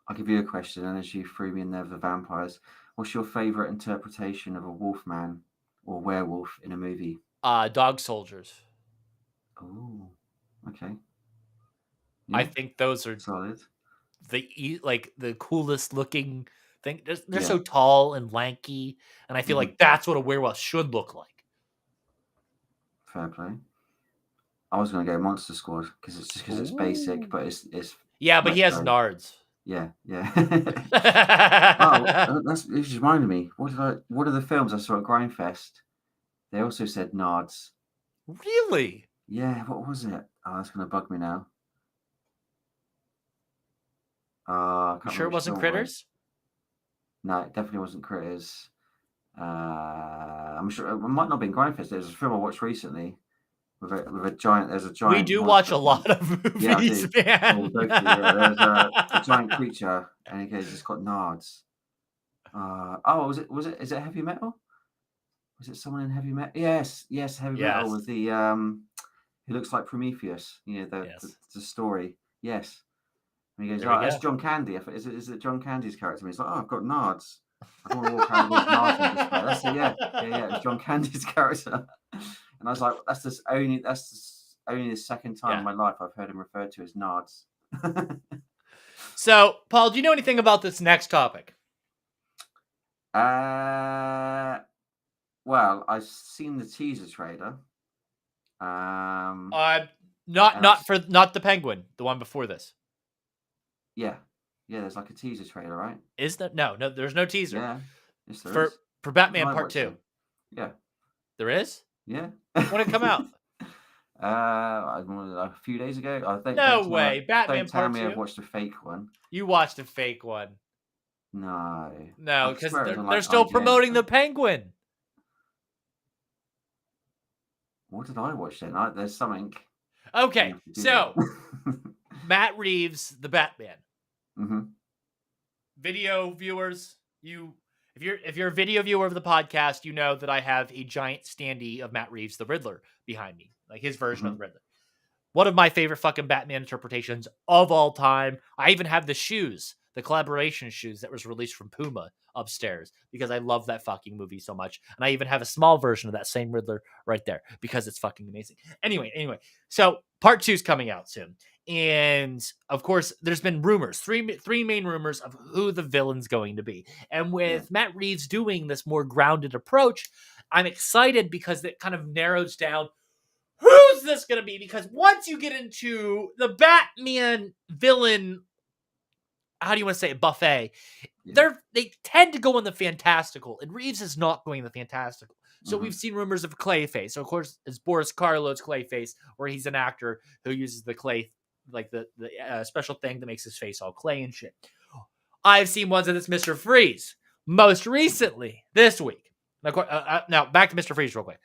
I'll give you a question, and as you threw me in there with the vampires, what's your favorite interpretation of a wolfman or werewolf in a movie? Dog soldiers. Oh, okay. I Yeah, think those are solid. the coolest looking They're so tall and lanky, and I feel like that's what a werewolf should look like. Fair play. I was going to go Monster Squad because it's basic, but it's yeah, but he has nards. Yeah. This just reminded me. What are the films I saw at Grindfest? They also said nards. Really? Yeah. What was it? Oh, that's going to bug me now. You sure it wasn't Critters? No, it definitely wasn't Critters. I'm sure it might not have been Grindfest. There's a film I watched recently with a giant. There's a giant. We do watch a lot of movies, man. There's a giant creature, and it's got nards. Is it heavy metal? Was it someone in heavy metal? Yes, heavy metal with the who looks like Prometheus. You know the story. Yes. And he goes, that's John Candy. Is it John Candy's character? And he's like, I've got nards. I don't want to walk around with nards in this way. That's it, yeah. It was John Candy's character. And I was like, that's only the second time in my life I've heard him referred to as nards. So, Paul, do you know anything about this next topic? Well, I've seen the teaser trailer. Not the Penguin, the one before this. Yeah, there's like a teaser trailer, right? Is that no? There's no teaser. Yeah, yes, there is. For Batman Part 2. Yeah, there is. Yeah, when did it come out? A few days ago. I think. No way, Batman Part 2. I've watched a fake one. You watched a fake one. No, because they're still promoting the Penguin. What did I watch then? There's something. Okay, so Matt Reeves, the Batman. Mm-hmm. Video viewers, if you're a video viewer of the podcast, you know that I have a giant standee of Matt Reeves, the Riddler, behind me, like his version of the Riddler. One of my favorite fucking Batman interpretations of all time. I even have the shoes, the collaboration shoes that was released from Puma upstairs because I love that fucking movie so much. And I even have a small version of that same Riddler right there because it's fucking amazing. Anyway, so Part 2 is coming out soon. And of course, there's been rumors, three main rumors of who the villain's going to be. And with Matt Reeves doing this more grounded approach, I'm excited because it kind of narrows down who's this going to be? Because once you get into the Batman villain, how do you want to say it, buffet, they tend to go in the fantastical, and Reeves is not going in the fantastical. So we've seen rumors of Clayface. So of course, it's Boris Karloff's Clayface, where he's an actor who uses the clay, like the special thing that makes his face all clay and shit. I've seen ones of this Mr. Freeze most recently this week. Now back to Mr. Freeze real quick.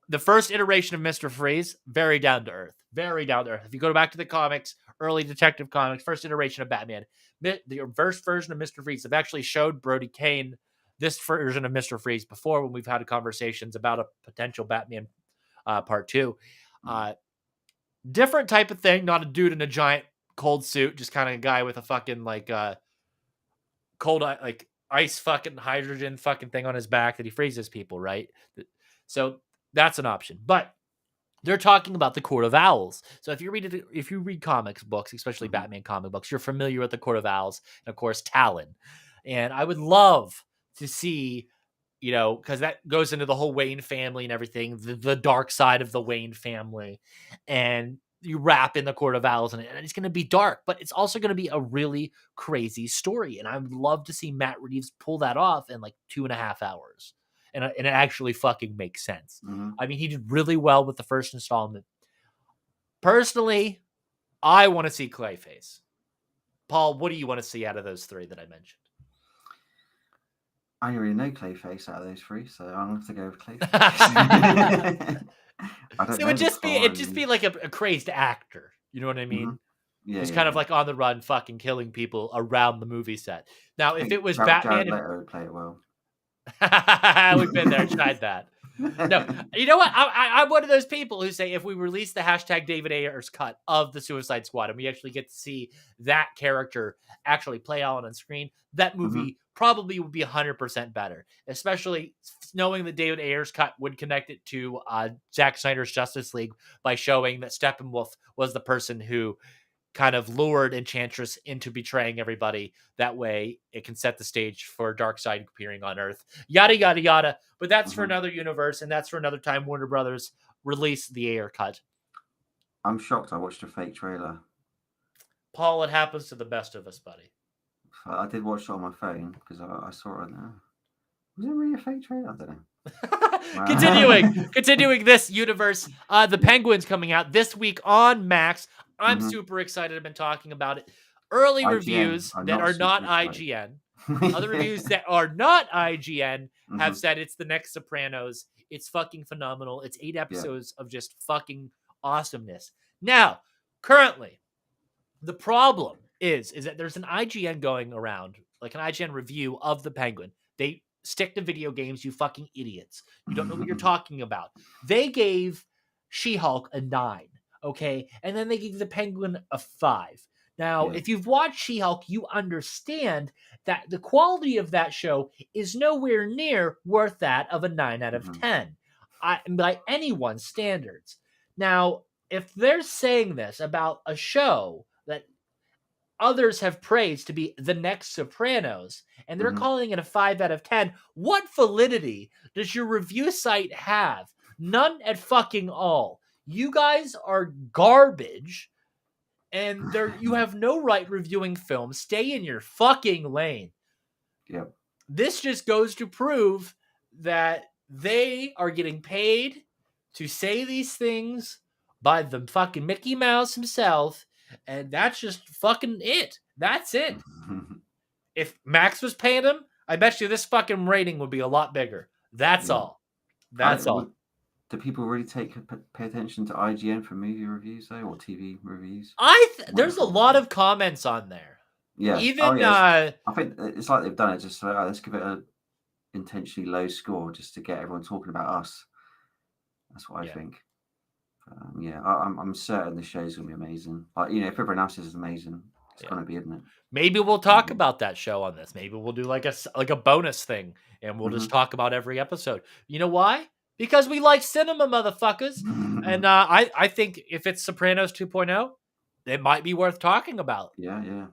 The first iteration of Mr. Freeze, very down to earth. Very down to earth. If you go back to the comics, early Detective Comics, first iteration of Batman, the first version of Mr. Freeze, I've actually showed Brody Kane this version of Mr. Freeze before when we've had conversations about a potential Batman Part 2. Different type of thing, not a dude in a giant cold suit, just kind of a guy with a fucking cold ice fucking hydrogen fucking thing on his back that he freezes people, right? So that's an option. But they're talking about the Court of Owls. So if you read comics books, especially Batman comic books, you're familiar with the Court of Owls and of course Talon. And I would love to see, because that goes into the whole Wayne family and everything, the dark side of the Wayne family. And you wrap in the Court of Owls in it, and it's going to be dark, but it's also going to be a really crazy story. And I would love to see Matt Reeves pull that off in like 2.5 hours. And it actually fucking makes sense. I mean, he did really well with the first installment. Personally, I want to see Clayface. Paul, what do you want to see out of those three that I mentioned? I already know Clayface out of those three, so I'm going to have to go with Clayface. It'd just be like a crazed actor. You know what I mean? Yeah, he's kind of like on the run, fucking killing people around the movie set. Now, if it was Batman, Jared Leto would play it well. We've been there, tried that. No, you know what? I'm one of those people who say if we release the hashtag David Ayers cut of the Suicide Squad and we actually get to see that character actually play out on screen, that movie probably would be 100% better. Especially knowing that David Ayers cut would connect it to Zack Snyder's Justice League by showing that Steppenwolf was the person who kind of lured Enchantress into betraying everybody. That way it can set the stage for Darkseid appearing on Earth. Yada, yada, yada. But that's for another universe, and that's for another time Warner Brothers release the Ayer cut. I'm shocked I watched a fake trailer. Paul, it happens to the best of us, buddy. I did watch it on my phone because I saw it there. Was it really a fake trailer? I don't know. Continuing this universe, the Penguin's coming out this week on Max. I'm super excited. I've been talking about it. Early reviews that are not IGN. Other reviews that are not IGN have said it's the next Sopranos. It's fucking phenomenal. It's 8 episodes of just fucking awesomeness. Now, currently, the problem is that there's an IGN going around, like an IGN review of the Penguin. They stick to video games, you fucking idiots. You don't know what you're talking about. They gave She-Hulk a 9, okay? And then they gave the Penguin a 5. Now, if you've watched She-Hulk, you understand that the quality of that show is nowhere near worth that of a 9 out of 10 by anyone's standards. Now, if they're saying this about a show that others have praised to be the next Sopranos, and they're calling it a 5 out of 10, what validity does your review site have? None at fucking all. You guys are garbage, and you have no right reviewing films. Stay in your fucking lane. Yep. This just goes to prove that they are getting paid to say these things by the fucking Mickey Mouse himself, and that's just fucking it. That's it. If Max was paying him, I bet you this fucking rating would be a lot bigger. That's all. That's all. Do people really pay attention to IGN for movie reviews, though, or TV reviews? There's a lot of comments on there. Yeah. Even I think it's like they've done it just so let's give it a intentionally low score just to get everyone talking about us. That's what I think. I'm certain the show's gonna be amazing. Like, if everyone else is amazing, it's gonna be, isn't it? Maybe we'll talk about that show on this. Maybe we'll do like a bonus thing, and we'll just talk about every episode. You know why? Because we like cinema, motherfuckers. And I think if it's Sopranos 2.0, it might be worth talking about. Yeah.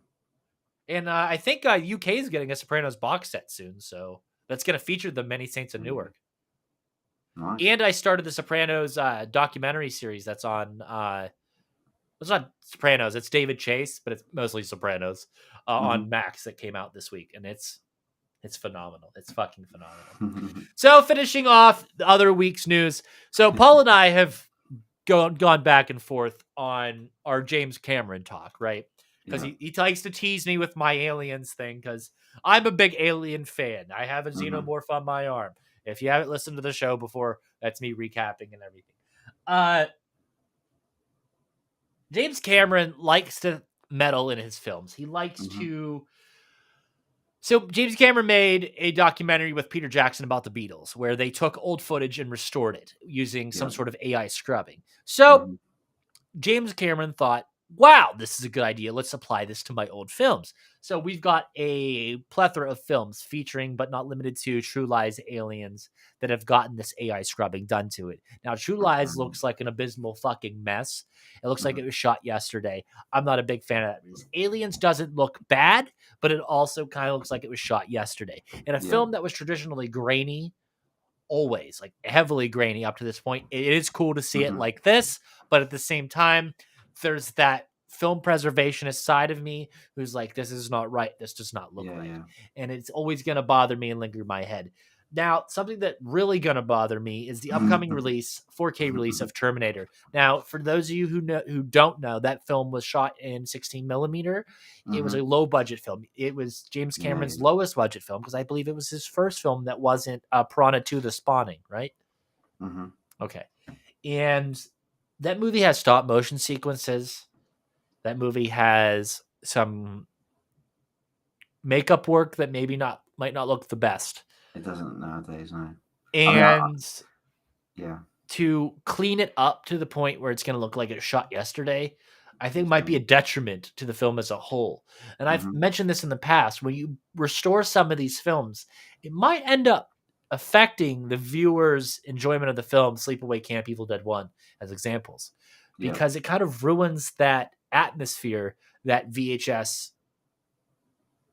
And I think UK is getting a Sopranos box set soon, so that's going to feature the Many Saints of Newark. Nice. And I started the Sopranos documentary series that's on. It's not Sopranos. It's David Chase, but it's mostly Sopranos on Max that came out this week, and it's phenomenal. It's fucking phenomenal. So finishing off the other week's news. So Paul and I have gone back and forth on our James Cameron talk, right? Because he likes to tease me with my aliens thing, because I'm a big alien fan. I have a xenomorph on my arm. If you haven't listened to the show before, that's me recapping and everything. James Cameron likes to meddle in his films. He likes to... So James Cameron made a documentary with Peter Jackson about the Beatles, where they took old footage and restored it using some sort of AI scrubbing. So James Cameron thought, wow, this is a good idea. Let's apply this to my old films. So we've got a plethora of films featuring, but not limited to, True Lies aliens that have gotten this AI scrubbing done to it. Now, True Lies looks like an abysmal fucking mess. It looks like it was shot yesterday. I'm not a big fan of that. Aliens doesn't look bad, but it also kind of looks like it was shot yesterday. In a film that was traditionally grainy, always, like heavily grainy up to this point, it is cool to see it like this, but at the same time, there's that film preservationist side of me who's like, this is not right. This does not look right. Yeah. And it's always going to bother me and linger in my head. Now, something that really going to bother me is the upcoming release, 4K release of Terminator. Now, for those of you who don't know, that film was shot in 16 millimeter. It was a low budget film. It was James Cameron's lowest budget film, because I believe it was his first film that wasn't Piranha 2: The Spawning, right? Okay. And that movie has stop motion sequences. That movie has some makeup work that might not look the best. It doesn't nowadays, no. And to clean it up to the point where it's going to look like it shot yesterday, I think might be a detriment to the film as a whole. And I've mentioned this in the past. When you restore some of these films, it might end up affecting the viewer's enjoyment of the film. Sleepaway Camp, Evil Dead 1 as examples, because it kind of ruins that atmosphere that VHS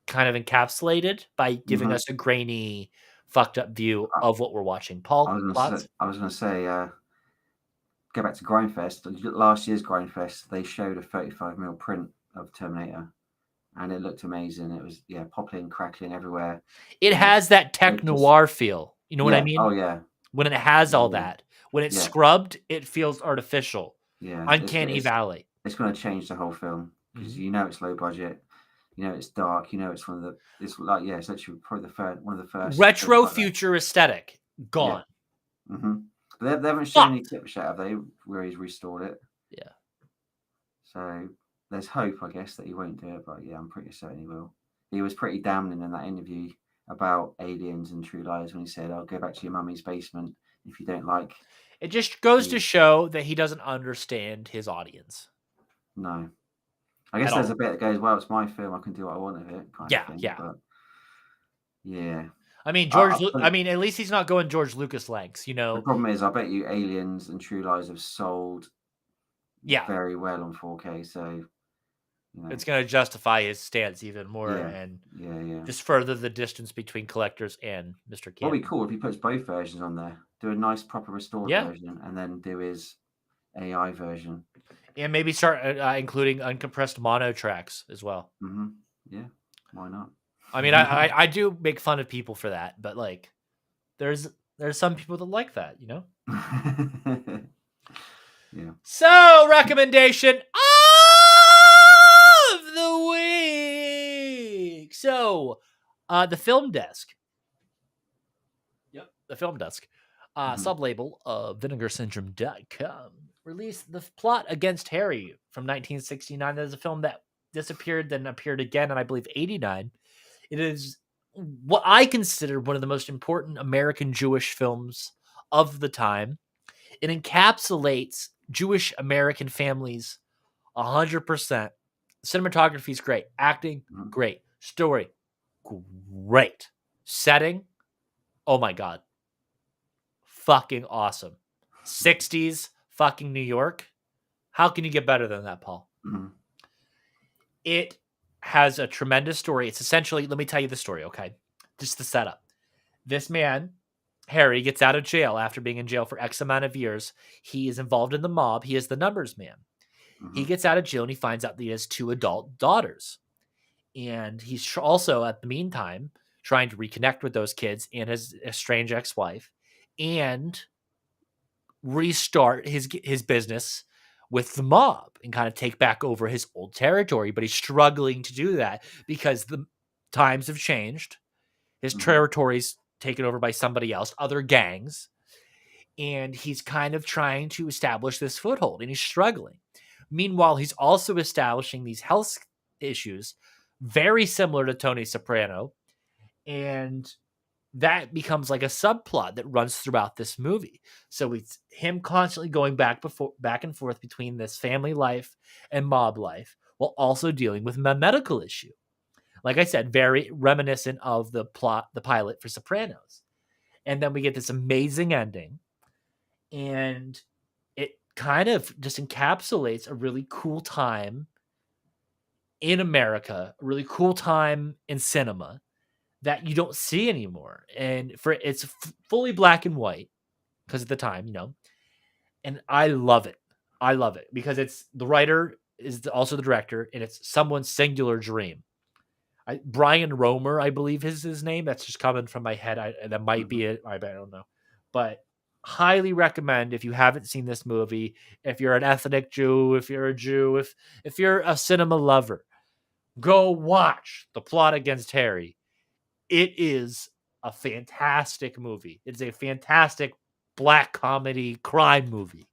kind of encapsulated by giving us a grainy, fucked up view of what we're watching. Paul, thoughts? I was going to say, go back to Grindfest. Last year's Grindfest, they showed a 35mm print of Terminator, and it looked amazing. It was popping, crackling everywhere. It has that tech noir feel. You know what I mean? Oh yeah. When it has all that, when it's scrubbed, it feels artificial. Yeah, Uncanny Valley. It's going to change the whole film because it's low budget. It's dark. It's one of the. It's like it's actually probably one of the first retro future aesthetic gone. Yeah. They haven't shown any clips yet, have they? Where he's restored it. Yeah. So there's hope, I guess, that he won't do it, but I'm pretty certain he will. He was pretty damning in that interview about aliens and True Lies when he said, "I'll go back to your mummy's basement if you don't like." It just goes to show that he doesn't understand his audience. No. I guess there's a bit that goes, well, it's my film, I can do what I want with it. Yeah. But yeah. I mean, at least he's not going George Lucas lengths, The problem is, I bet you Aliens and True Lies have sold very well on 4K, so it's going to justify his stance even more and just further the distance between collectors and Mr. Kim. What would be cool if he puts both versions on there, do a nice proper restored version, and then do his AI version. And maybe start including uncompressed mono tracks as well. Yeah, why not? I mean, I do make fun of people for that, but like, there's some people that like that, Yeah. So, recommendation of the week. So, the Film Desk. Yep, the Film Desk. Sublabel of vinegarsyndrome.com released The Plot Against Harry from 1969. That is a film that disappeared, then appeared again in, I believe, 89. It is what I consider one of the most important American Jewish films of the time. It encapsulates Jewish American families 100%. Cinematography is great. Acting, great. Story, great. Setting, oh my God. Fucking awesome. 60s fucking New York. How can you get better than that, Paul? It has a tremendous story. It's essentially, let me tell you the story, okay? Just the setup. This man, Harry, gets out of jail after being in jail for X amount of years. He is involved in the mob. He is the numbers man. He gets out of jail and he finds out that he has 2 adult daughters. And he's also, at the meantime, trying to reconnect with those kids and his estranged ex-wife and restart his business with the mob and kind of take back over his old territory. But he's struggling to do that because the times have changed. His territory's taken over by somebody else, other gangs. And he's kind of trying to establish this foothold and he's struggling. Meanwhile, he's also establishing these health issues very similar to Tony Soprano. And that becomes like a subplot that runs throughout this movie. So it's him constantly going back and forth between this family life and mob life while also dealing with a medical issue. Like I said, very reminiscent of the pilot for Sopranos. And then we get this amazing ending. And it kind of just encapsulates a really cool time in America, a really cool time in cinema that you don't see anymore. And it's fully black and white because of the time, and I love it. I love it because it's the writer is also the director and it's someone's singular dream. Brian Romer, I believe is his name. That's just coming from my head. That might be it. I don't know, but highly recommend if you haven't seen this movie, if you're an ethnic Jew, if you're a Jew, if you're a cinema lover, go watch The Plot Against Harry. It is a fantastic movie. It's a fantastic black comedy crime movie.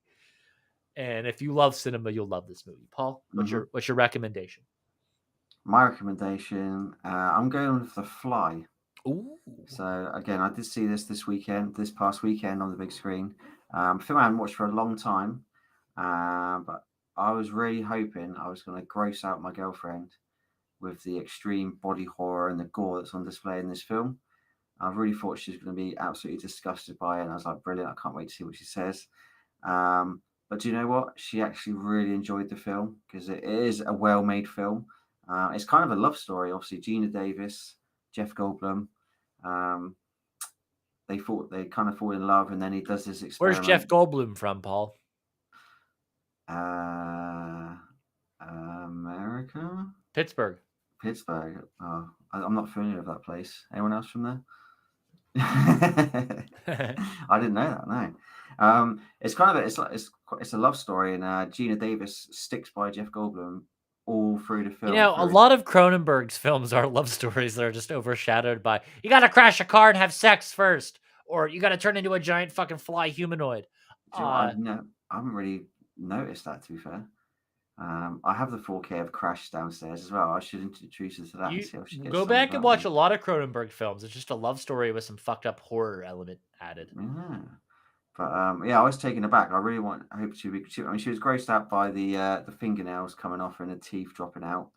And if you love cinema, you'll love this movie. Paul, what's your recommendation? My recommendation, I'm going with The Fly. Ooh. So again, I did see this past weekend on the big screen. Film I hadn't watched for a long time, but I was really hoping I was going to gross out my girlfriend with the extreme body horror and the gore that's on display in this film. I really thought she was going to be absolutely disgusted by it, and I was like, brilliant, I can't wait to see what she says. But do you know what? She actually really enjoyed the film because it is a well-made film. It's kind of a love story. Obviously, Gina Davis, Jeff Goldblum. Um, they kind of fall in love, and then he does this Where's Jeff experiment. Goldblum from, Paul? Uh, America, Pittsburgh. Pittsburgh. Oh, I'm not familiar with that place. Anyone else from there? I didn't know that. No. It's kind of it's a love story, and Gina Davis sticks by Jeff Goldblum all through the You film. know, a lot of Cronenberg's films are love stories that are just overshadowed by you gotta crash a car and have sex first, or you gotta turn into a giant fucking fly humanoid. Do you know what? I haven't really noticed that, to be fair. I have the 4K of Crash downstairs as well. I should introduce her to that and You see how she gets go on with back and that watch one. a lot of Cronenberg films. It's just a love story with some fucked up horror element added. Yeah. But yeah, I was taken aback. I hope she I mean, she was grossed out by the fingernails coming off and the teeth dropping out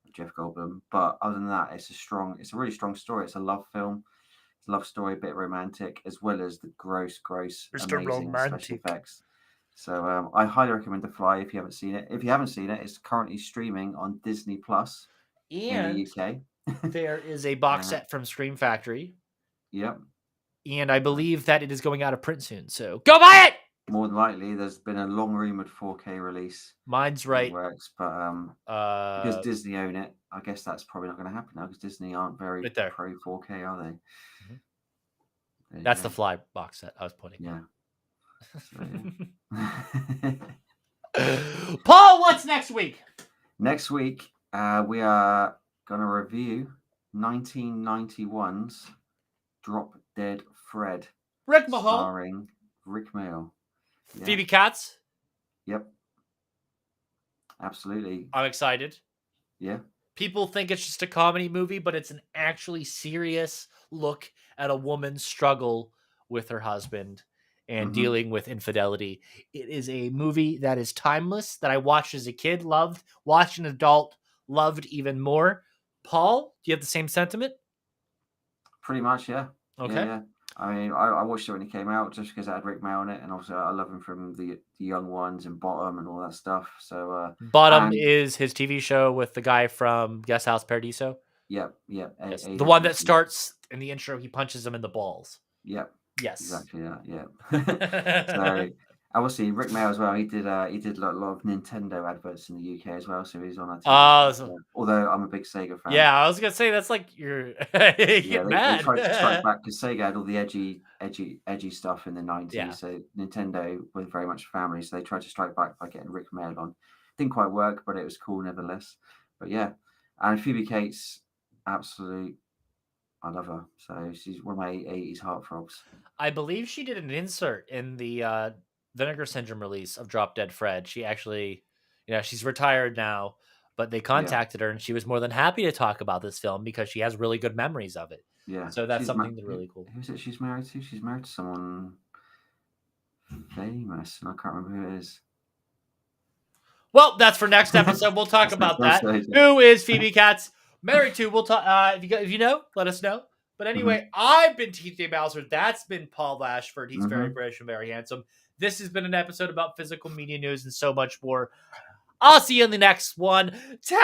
of Jeff Goldblum. But other than that, it's a really strong story. It's a love film. It's a love story, a bit romantic, as well as the gross, Mr. amazing special Romantic. effects. So I highly recommend The Fly if you haven't seen it. If you haven't seen it, it's currently streaming on Disney Plus in the And UK. there is a box Uh, set from Scream Factory, yep. and I believe that it is going out of print soon. So go buy it. More than likely, there's been a long rumored 4K release Mine's in the right. works, but because Disney own it, I guess that's probably not going to happen now because Disney aren't very Right there. pro 4K, are they? Mhm. There you That's go. the Fly box set I was pointing Yeah. So, at. yeah. Paul, what's next week? Next week, we are going to review 1991's Drop Dead Fred, Rick Mahone, starring Rick Mail. Yeah. Phoebe Katz. Yep. Absolutely. I'm excited. Yeah. People think it's just a comedy movie, but it's an actually serious look at a woman's struggle with her husband and Mhm. dealing with infidelity. It is a movie that is timeless, that I watched as a kid, loved, watched an adult, loved even more. Paul, do you have the same sentiment? Pretty much, yeah. Okay. Yeah. I mean, I watched it when it came out just because it had Rick Mail in it, and also I love him from the young ones and Bottom and all that stuff. So Bottom and is his TV show with the guy from Guest House Paradiso. yep, Yes. The Aidan one that Hutchinson. starts in the intro, he punches him in the balls. Yep, Yes. exactly that. Yeah. So obviously Rick Mail as well. He did a lot of Nintendo adverts in the UK as well, so he's on our TV. So, although I'm a big Sega fan. yeah, I was gonna say that's like you're Yeah, they mad. tried to strike back because Sega had all the edgy stuff in the 90s. Yeah. So Nintendo was very much family. So they tried to strike back by getting Rick Mail on. Didn't quite work, but it was cool nevertheless. But yeah, and Phoebe Cates, absolute, I love her. So she's one of my 80s heartthrobs. I believe she did an insert in the Vinegar Syndrome release of Drop Dead Fred. She actually, she's retired now, but they contacted her and she was more than happy to talk about this film because she has really good memories of it. Yeah. So that's something that's really cool. Who's it she's married to? She's married to someone famous, and I can't remember who it is. Well, that's for next episode. We'll talk about that. Who is Phoebe Katz married to? We'll talk. If you know, let us know. But anyway, I've been TJ Bowser. That's been Paul Ashford. He's very British and very handsome. This has been an episode about physical media news and so much more. I'll see you in the next one. Tally!